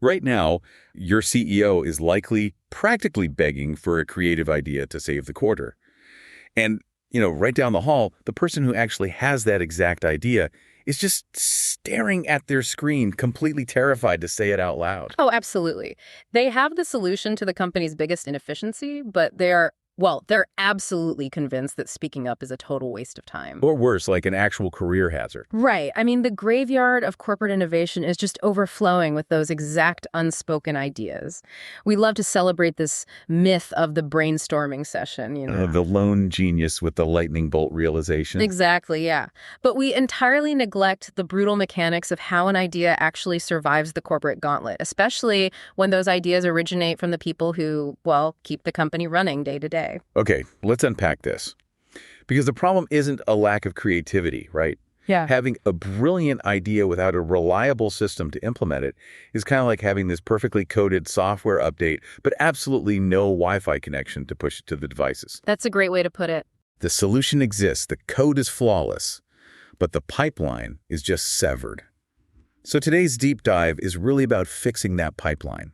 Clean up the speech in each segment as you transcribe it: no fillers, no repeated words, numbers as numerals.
Right now, your CEO is likely practically begging for a creative idea to save the quarter. And, right down the hall, the person who actually has that exact idea is just staring at their screen, completely terrified to say it out loud. Oh, absolutely. They have the solution to the company's biggest inefficiency, but they're absolutely convinced that speaking up is a total waste of time. Or worse, like an actual career hazard. Right. I mean, the graveyard of corporate innovation is just overflowing with those exact unspoken ideas. We love to celebrate this myth of the brainstorming session, The lone genius with the lightning bolt realization. Exactly, yeah. But we entirely neglect the brutal mechanics of how an idea actually survives the corporate gauntlet, especially when those ideas originate from the people who, keep the company running day to day. Okay, let's unpack this. Because the problem isn't a lack of creativity, right? Yeah. Having a brilliant idea without a reliable system to implement it is kind of like having this perfectly coded software update, but absolutely no Wi-Fi connection to push it to the devices. That's a great way to put it. The solution exists, the code is flawless, but the pipeline is just severed. So today's deep dive is really about fixing that pipeline.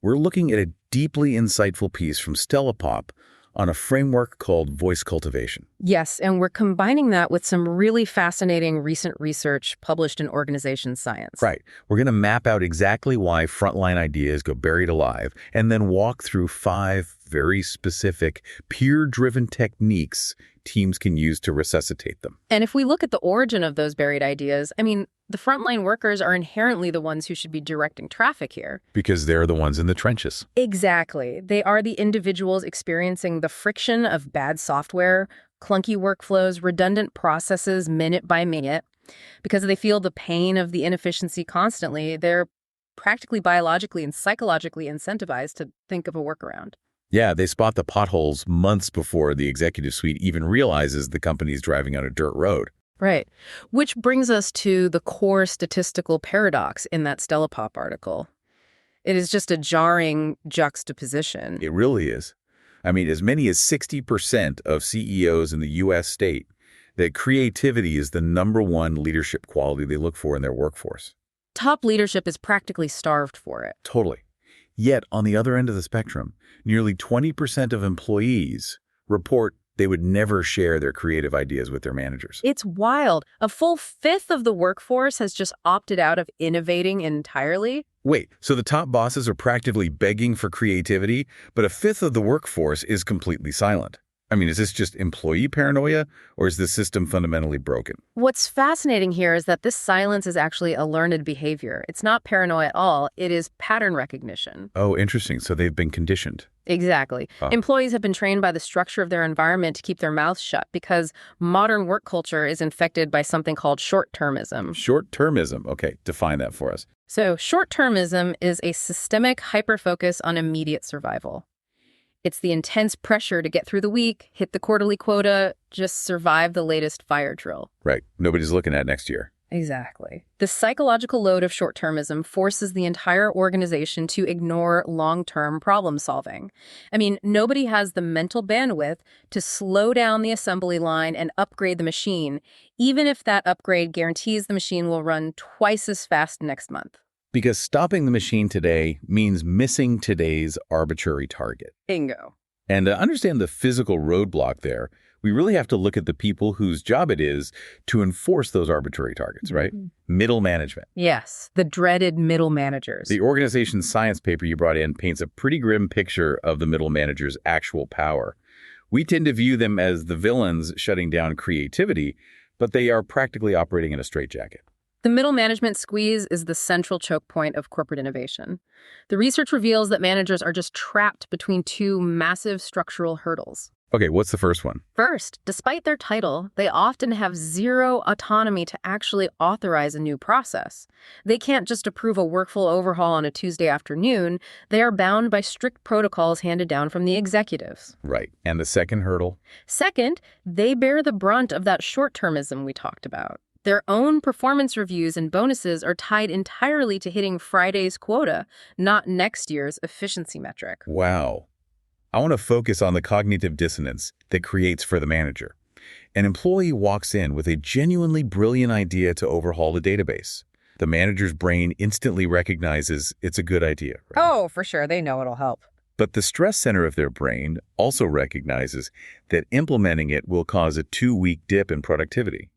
We're looking at a deeply insightful piece from Stella Pop on a framework called voice cultivation. Yes, and we're combining that with some really fascinating recent research published in Organization Science. Right. We're going to map out exactly why frontline ideas go buried alive and then walk through 5 very specific peer-driven techniques teams can use to resuscitate them. And if we look at the origin of those buried ideas, the frontline workers are inherently the ones who should be directing traffic here. Because they're the ones in the trenches. Exactly. They are the individuals experiencing the friction of bad software, clunky workflows, redundant processes minute by minute. Because they feel the pain of the inefficiency constantly, they're practically biologically and psychologically incentivized to think of a workaround. Yeah, they spot the potholes months before the executive suite even realizes the company's driving on a dirt road. Right. Which brings us to the core statistical paradox in that Stella Pop article. It is just a jarring juxtaposition. It really is. As many as 60% of CEOs in the U.S. state that creativity is the #1 leadership quality they look for in their workforce. Top leadership is practically starved for it. Totally. Yet, on the other end of the spectrum, nearly 20% of employees report they would never share their creative ideas with their managers. It's wild. A full 1/5 of the workforce has just opted out of innovating entirely. Wait, so the top bosses are practically begging for creativity, but 1/5 of the workforce is completely silent? Is this just employee paranoia, or is the system fundamentally broken? What's fascinating here is that this silence is actually a learned behavior. It's not paranoia at all. It is pattern recognition. Oh, interesting. So they've been conditioned. Exactly. Employees have been trained by the structure of their environment to keep their mouths shut because modern work culture is infected by something called short-termism. Short-termism. Okay, define that for us. So short-termism is a systemic hyper-focus on immediate survival. It's the intense pressure to get through the week, hit the quarterly quota, just survive the latest fire drill. Right. Nobody's looking at next year. Exactly. The psychological load of short-termism forces the entire organization to ignore long-term problem solving. Nobody has the mental bandwidth to slow down the assembly line and upgrade the machine, even if that upgrade guarantees the machine will run twice as fast next month. Because stopping the machine today means missing today's arbitrary target. Bingo. And to understand the physical roadblock there, we really have to look at the people whose job it is to enforce those arbitrary targets, right? Middle management. Yes, the dreaded middle managers. The organization's science paper you brought in paints a pretty grim picture of the middle manager's actual power. We tend to view them as the villains shutting down creativity, but they are practically operating in a straitjacket. The middle management squeeze is the central choke point of corporate innovation. The research reveals that managers are just trapped between 2 massive structural hurdles. Okay, what's the first one? First, despite their title, they often have zero autonomy to actually authorize a new process. They can't just approve a workflow overhaul on a Tuesday afternoon. They are bound by strict protocols handed down from the executives. Right. And the second hurdle? Second, they bear the brunt of that short-termism we talked about. Their own performance reviews and bonuses are tied entirely to hitting Friday's quota, not next year's efficiency metric. Wow. I want to focus on the cognitive dissonance that creates for the manager. An employee walks in with a genuinely brilliant idea to overhaul the database. The manager's brain instantly recognizes it's a good idea. Right? Oh, for sure. They know it'll help. But the stress center of their brain also recognizes that implementing it will cause a 2-week dip in productivity.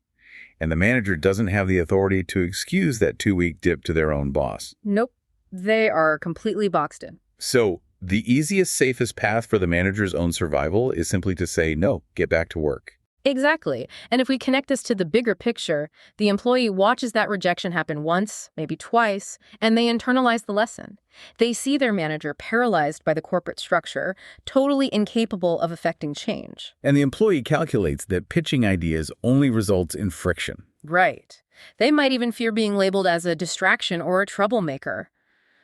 And the manager doesn't have the authority to excuse that 2-week dip to their own boss. Nope. They are completely boxed in. So the easiest, safest path for the manager's own survival is simply to say, no, get back to work. Exactly. And if we connect this to the bigger picture, the employee watches that rejection happen once, maybe twice, and they internalize the lesson. They see their manager paralyzed by the corporate structure, totally incapable of effecting change. And the employee calculates that pitching ideas only results in friction. Right. They might even fear being labeled as a distraction or a troublemaker.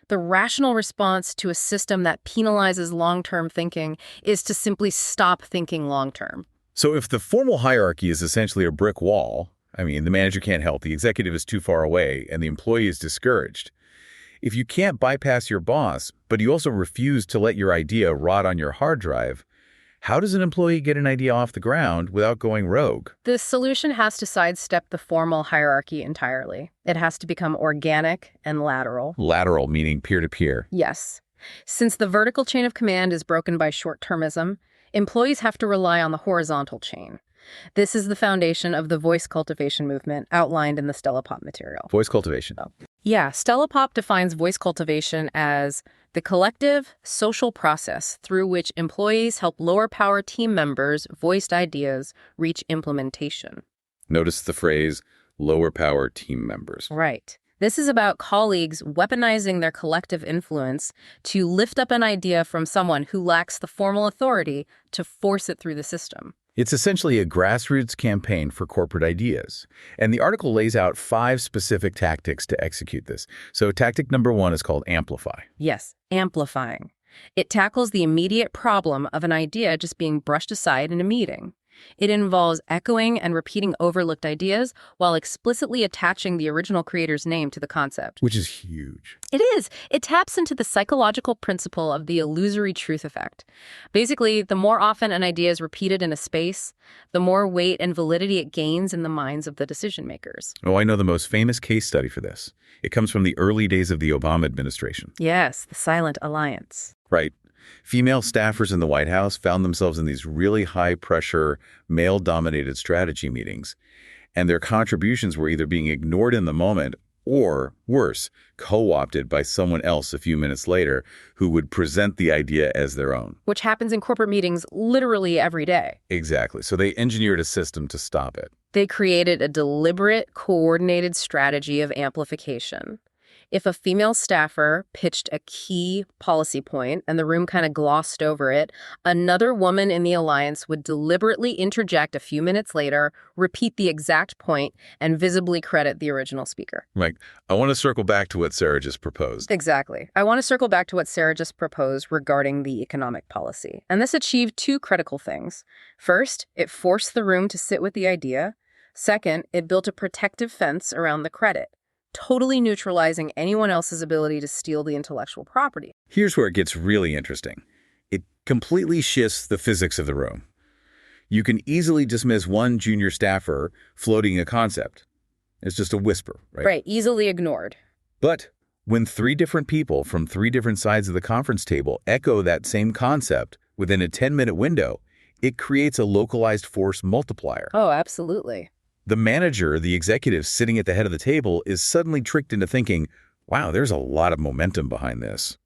The rational response to a system that penalizes long-term thinking is to simply stop thinking long-term. So if the formal hierarchy is essentially a brick wall, the manager can't help, the executive is too far away, and the employee is discouraged. If you can't bypass your boss, but you also refuse to let your idea rot on your hard drive, how does an employee get an idea off the ground without going rogue? The solution has to sidestep the formal hierarchy entirely. It has to become organic and lateral. Lateral, meaning peer-to-peer. Yes. Since the vertical chain of command is broken by short-termism, employees have to rely on the horizontal chain. This is the foundation of the voice cultivation movement outlined in the Stella Pop material. Voice cultivation. Yeah, Stella Pop defines voice cultivation as the collective, social process through which employees help lower-power team members' voiced ideas reach implementation. Notice the phrase, lower-power team members. Right. This is about colleagues weaponizing their collective influence to lift up an idea from someone who lacks the formal authority to force it through the system. It's essentially a grassroots campaign for corporate ideas. And the article lays out 5 specific tactics to execute this. So tactic number 1 is called amplify. Yes, amplifying. It tackles the immediate problem of an idea just being brushed aside in a meeting. It involves echoing and repeating overlooked ideas while explicitly attaching the original creator's name to the concept. Which is huge. It is. It taps into the psychological principle of the illusory truth effect. Basically, the more often an idea is repeated in a space, the more weight and validity it gains in the minds of the decision makers. Oh, I know the most famous case study for this. It comes from the early days of the Obama administration. Yes, the Silent Alliance. Right. Female staffers in the White House found themselves in these really high-pressure, male-dominated strategy meetings, and their contributions were either being ignored in the moment or, worse, co-opted by someone else a few minutes later who would present the idea as their own. Which happens in corporate meetings literally every day. Exactly. So they engineered a system to stop it. They created a deliberate, coordinated strategy of amplification. If a female staffer pitched a key policy point and the room kind of glossed over it, another woman in the alliance would deliberately interject a few minutes later, repeat the exact point, and visibly credit the original speaker. Like, I want to circle back to what Sarah just proposed. Exactly. I want to circle back to what Sarah just proposed regarding the economic policy. And this achieved 2 critical things. First, it forced the room to sit with the idea. Second, it built a protective fence around the credit, totally neutralizing anyone else's ability to steal the intellectual property. Here's where it gets really interesting. It completely shifts the physics of the room. You can easily dismiss one junior staffer floating a concept. It's just a whisper, right? Right, easily ignored. But when 3 different people from 3 different sides of the conference table echo that same concept within a 10-minute window, it creates a localized force multiplier. Oh, absolutely. The manager, the executive sitting at the head of the table, is suddenly tricked into thinking, wow, there's a lot of momentum behind this.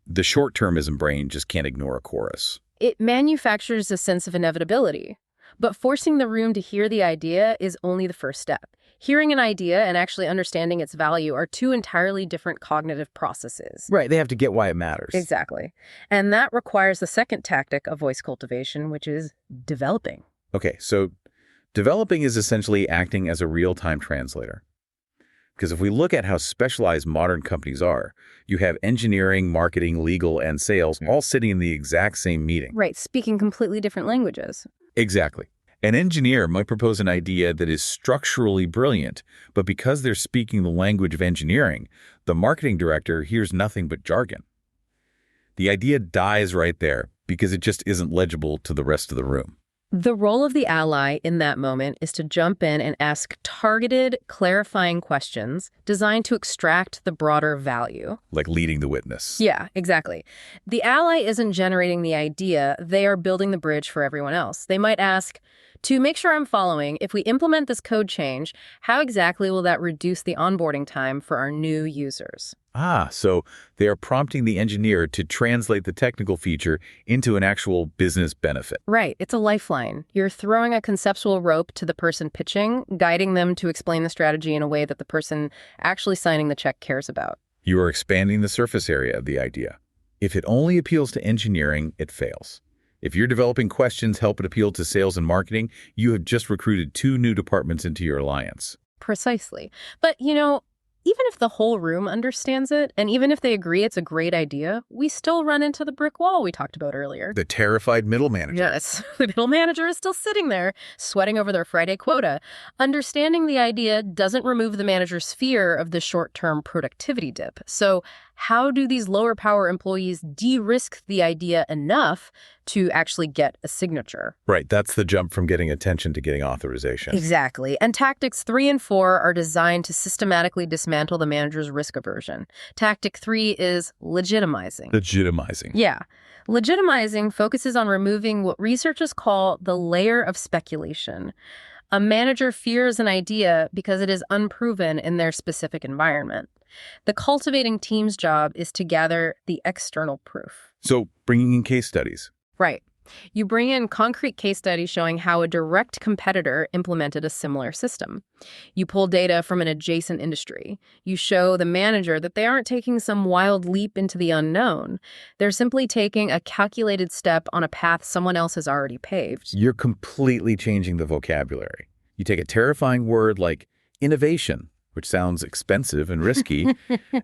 The short-termism brain just can't ignore a chorus. It manufactures a sense of inevitability, but forcing the room to hear the idea is only the first step. Hearing an idea and actually understanding its value are 2 entirely different cognitive processes. Right, they have to get why it matters. Exactly. And that requires the second tactic of voice cultivation, which is developing. Okay, so developing is essentially acting as a real-time translator. Because if we look at how specialized modern companies are, you have engineering, marketing, legal, and sales all sitting in the exact same meeting. Right, speaking completely different languages. Exactly. An engineer might propose an idea that is structurally brilliant, but because they're speaking the language of engineering, the marketing director hears nothing but jargon. The idea dies right there because it just isn't legible to the rest of the room. The role of the ally in that moment is to jump in and ask targeted, clarifying questions designed to extract the broader value. Like leading the witness. Yeah, exactly. The ally isn't generating the idea, they are building the bridge for everyone else. They might ask, to make sure I'm following, if we implement this code change, how exactly will that reduce the onboarding time for our new users? So they are prompting the engineer to translate the technical feature into an actual business benefit. Right, it's a lifeline. You're throwing a conceptual rope to the person pitching, guiding them to explain the strategy in a way that the person actually signing the check cares about. You are expanding the surface area of the idea. If it only appeals to engineering, it fails. If you're developing questions help it appeal to sales and marketing, you have just recruited 2 new departments into your alliance. Precisely. But, even if the whole room understands it, and even if they agree it's a great idea, we still run into the brick wall we talked about earlier. The terrified middle manager. Yes, the middle manager is still sitting there, sweating over their Friday quota. Understanding the idea doesn't remove the manager's fear of the short-term productivity dip. So how do these lower power employees de-risk the idea enough to actually get a signature? Right, that's the jump from getting attention to getting authorization. Exactly. And tactics 3 and 4 are designed to systematically dismantle the manager's risk aversion. Tactic 3 is legitimizing. Legitimizing. Yeah. Legitimizing focuses on removing what researchers call the layer of speculation. A manager fears an idea because it is unproven in their specific environment. The cultivating team's job is to gather the external proof. So bringing in case studies. Right. You bring in concrete case studies showing how a direct competitor implemented a similar system. You pull data from an adjacent industry. You show the manager that they aren't taking some wild leap into the unknown. They're simply taking a calculated step on a path someone else has already paved. You're completely changing the vocabulary. You take a terrifying word like innovation, which sounds expensive and risky,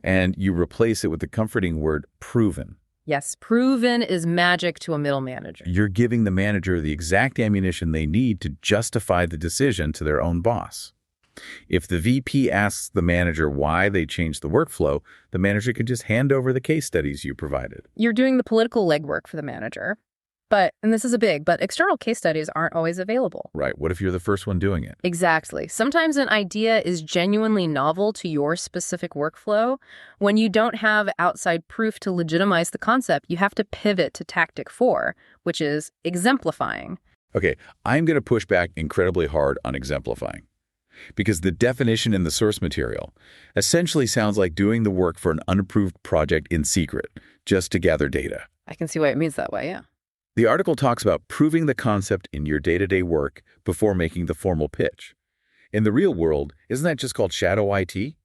and you replace it with the comforting word proven. Yes, proven is magic to a middle manager. You're giving the manager the exact ammunition they need to justify the decision to their own boss. If the VP asks the manager why they changed the workflow, the manager can just hand over the case studies you provided. You're doing the political legwork for the manager. But, and this is but external case studies aren't always available. Right. What if you're the first one doing it? Exactly. Sometimes an idea is genuinely novel to your specific workflow. When you don't have outside proof to legitimize the concept, you have to pivot to tactic 4, which is exemplifying. Okay, I'm going to push back incredibly hard on exemplifying. Because the definition in the source material essentially sounds like doing the work for an unapproved project in secret, just to gather data. I can see why it means that way, yeah. The article talks about proving the concept in your day-to-day work before making the formal pitch. In the real world, isn't that just called shadow IT?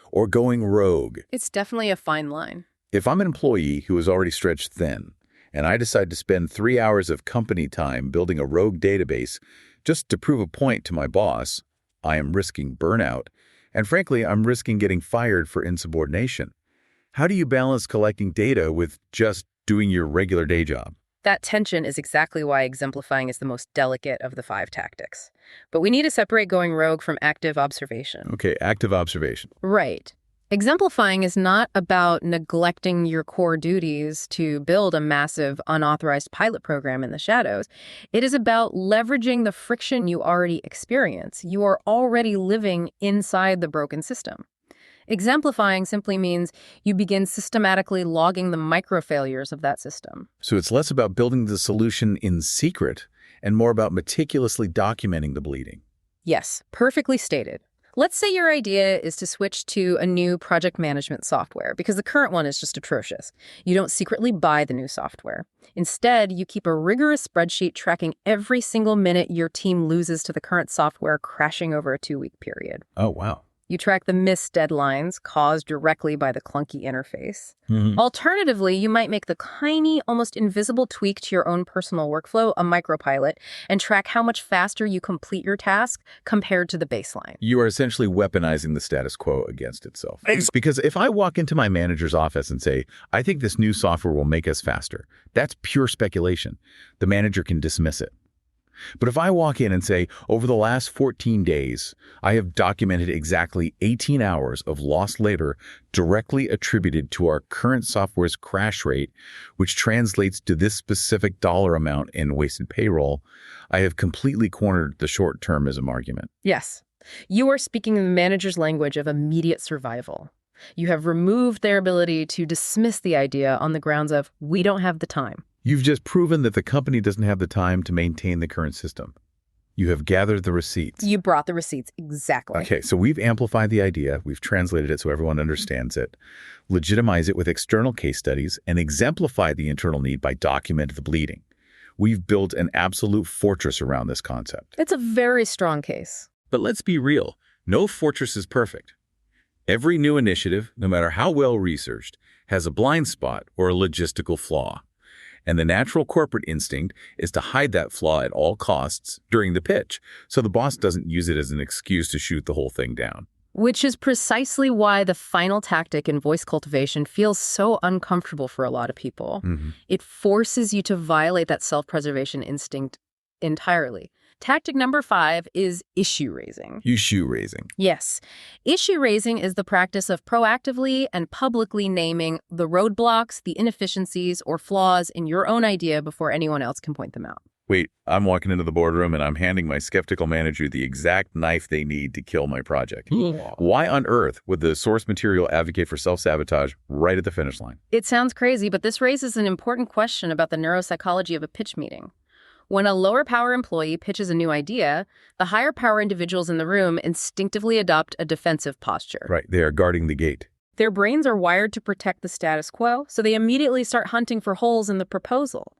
Or going rogue? It's definitely a fine line. If I'm an employee who is already stretched thin, and I decide to spend 3 hours of company time building a rogue database just to prove a point to my boss, I am risking burnout, and frankly, I'm risking getting fired for insubordination. How do you balance collecting data with just doing your regular day job? That tension is exactly why exemplifying is the most delicate of the 5 tactics. But we need to separate going rogue from active observation. Okay, active observation. Right. Exemplifying is not about neglecting your core duties to build a massive unauthorized pilot program in the shadows. It is about leveraging the friction you already experience. You are already living inside the broken system. Exemplifying simply means you begin systematically logging the micro-failures of that system. So it's less about building the solution in secret and more about meticulously documenting the bleeding. Yes, perfectly stated. Let's say your idea is to switch to a new project management software because the current one is just atrocious. You don't secretly buy the new software. Instead, you keep a rigorous spreadsheet tracking every single minute your team loses to the current software crashing over a 2-week period. Oh, wow. You track the missed deadlines caused directly by the clunky interface. Mm-hmm. Alternatively, you might make the tiny, almost invisible tweak to your own personal workflow a micropilot and track how much faster you complete your task compared to the baseline. You are essentially weaponizing the status quo against itself. Because if I walk into my manager's office and say, I think this new software will make us faster, that's pure speculation. The manager can dismiss it. But if I walk in and say, over the last 14 days, I have documented exactly 18 hours of lost labor directly attributed to our current software's crash rate, which translates to this specific dollar amount in wasted payroll, I have completely cornered the short-termism argument. Yes. You are speaking the manager's language of immediate survival. You have removed their ability to dismiss the idea on the grounds of, we don't have the time. You've just proven that the company doesn't have the time to maintain the current system. You have gathered the receipts. You brought the receipts, exactly. Okay, so we've amplified the idea, we've translated it so everyone understands it, legitimize it with external case studies, and exemplify the internal need by documenting the bleeding. We've built an absolute fortress around this concept. It's a very strong case. But let's be real, no fortress is perfect. Every new initiative, no matter how well researched, has a blind spot or a logistical flaw. And the natural corporate instinct is to hide that flaw at all costs during the pitch, so the boss doesn't use it as an excuse to shoot the whole thing down. Which is precisely why the final tactic in voice cultivation feels so uncomfortable for a lot of people. It forces you to violate that self-preservation instinct entirely. Tactic number 5 is issue raising. Issue raising. Yes. Issue raising is the practice of proactively and publicly naming the roadblocks, the inefficiencies, or flaws in your own idea before anyone else can point them out. Wait, I'm walking into the boardroom and I'm handing my skeptical manager the exact knife they need to kill my project. Why on earth would the source material advocate for self-sabotage right at the finish line? It sounds crazy, but this raises an important question about the neuropsychology of a pitch meeting. When a lower power employee pitches a new idea, the higher power individuals in the room instinctively adopt a defensive posture. Right, they are guarding the gate. Their brains are wired to protect the status quo, so they immediately start hunting for holes in the proposal.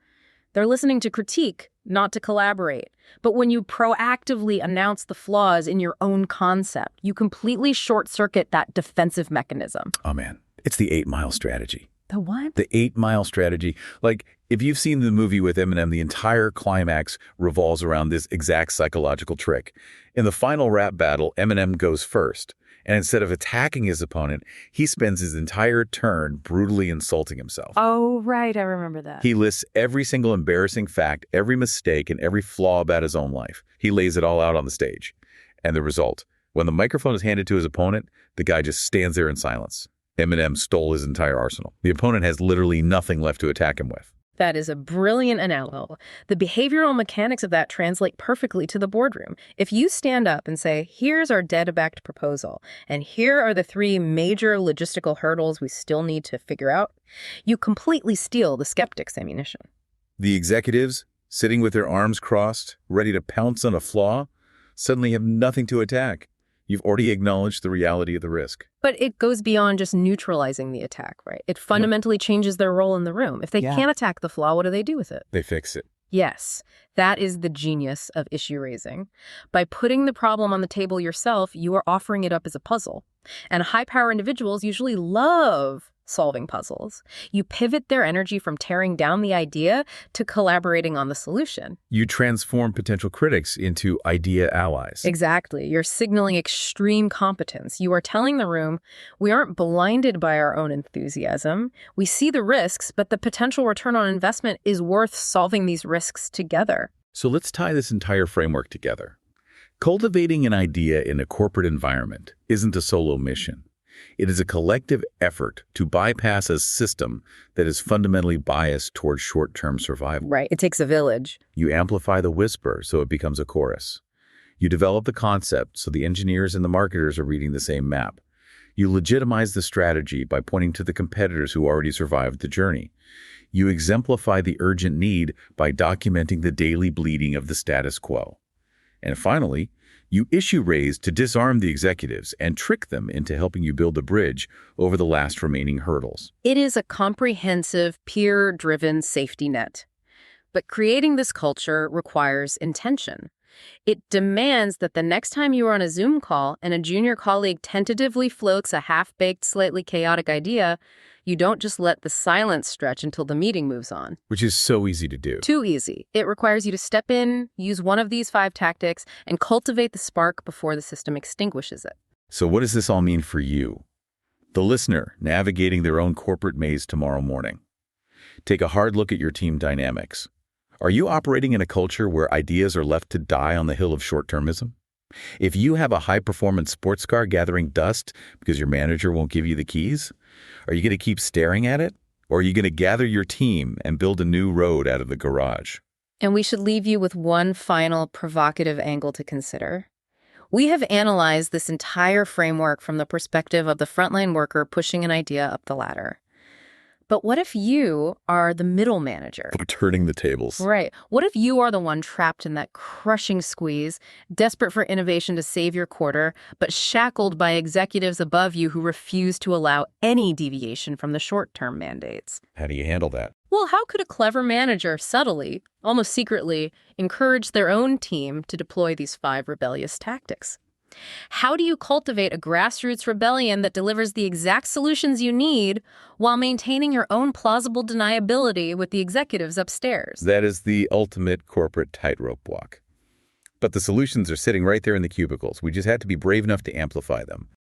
They're listening to critique, not to collaborate. But when you proactively announce the flaws in your own concept, you completely short-circuit that defensive mechanism. Oh man, it's the 8-mile strategy. The what? The 8-mile strategy. Like, if you've seen the movie with Eminem, the entire climax revolves around this exact psychological trick. In the final rap battle, Eminem goes first. And instead of attacking his opponent, he spends his entire turn brutally insulting himself. Oh, right. I remember that. He lists every single embarrassing fact, every mistake, and every flaw about his own life. He lays it all out on the stage. And the result, when the microphone is handed to his opponent, the guy just stands there in silence. Eminem stole his entire arsenal. The opponent has literally nothing left to attack him with. That is a brilliant analogy. The behavioral mechanics of that translate perfectly to the boardroom. If you stand up and say, here's our data-backed proposal, and here are the 3 major logistical hurdles we still need to figure out, you completely steal the skeptic's ammunition. The executives, sitting with their arms crossed, ready to pounce on a flaw, suddenly have nothing to attack. You've already acknowledged the reality of the risk. But it goes beyond just neutralizing the attack, right? It fundamentally changes their role in the room. If they can't attack the flaw, what do they do with it? They fix it. Yes, that is the genius of issue raising. By putting the problem on the table yourself, you are offering it up as a puzzle. And high-power individuals usually love solving puzzles. You pivot their energy from tearing down the idea to collaborating on the solution. You transform potential critics into idea allies. Exactly. You're signaling extreme competence. You are telling the room, we aren't blinded by our own enthusiasm. We see the risks, but the potential return on investment is worth solving these risks together. So let's tie this entire framework together. Cultivating an idea in a corporate environment isn't a solo mission. It is a collective effort to bypass a system that is fundamentally biased towards short-term survival. Right. It takes a village. You amplify the whisper so it becomes a chorus. You develop the concept so the engineers and the marketers are reading the same map. You legitimize the strategy by pointing to the competitors who already survived the journey. You exemplify the urgent need by documenting the daily bleeding of the status quo. And finally, you issue raise to disarm the executives and trick them into helping you build a bridge over the last remaining hurdles. It is a comprehensive, peer-driven safety net. But creating this culture requires intention. It demands that the next time you are on a Zoom call and a junior colleague tentatively floats a half-baked, slightly chaotic idea, you don't just let the silence stretch until the meeting moves on. Which is so easy to do. Too easy. It requires you to step in, use one of these 5 tactics, and cultivate the spark before the system extinguishes it. So what does this all mean for you, the listener navigating their own corporate maze tomorrow morning? Take a hard look at your team dynamics. Are you operating in a culture where ideas are left to die on the hill of short-termism? If you have a high-performance sports car gathering dust because your manager won't give you the keys, are you going to keep staring at it? Or are you going to gather your team and build a new road out of the garage? And we should leave you with one final provocative angle to consider. We have analyzed this entire framework from the perspective of the frontline worker pushing an idea up the ladder. But what if you are the middle manager? We're turning the tables. Right. What if you are the one trapped in that crushing squeeze, desperate for innovation to save your quarter, but shackled by executives above you who refuse to allow any deviation from the short-term mandates? How do you handle that? Well, how could a clever manager subtly, almost secretly, encourage their own team to deploy these 5 rebellious tactics? How do you cultivate a grassroots rebellion that delivers the exact solutions you need while maintaining your own plausible deniability with the executives upstairs? That is the ultimate corporate tightrope walk. But the solutions are sitting right there in the cubicles. We just had to be brave enough to amplify them.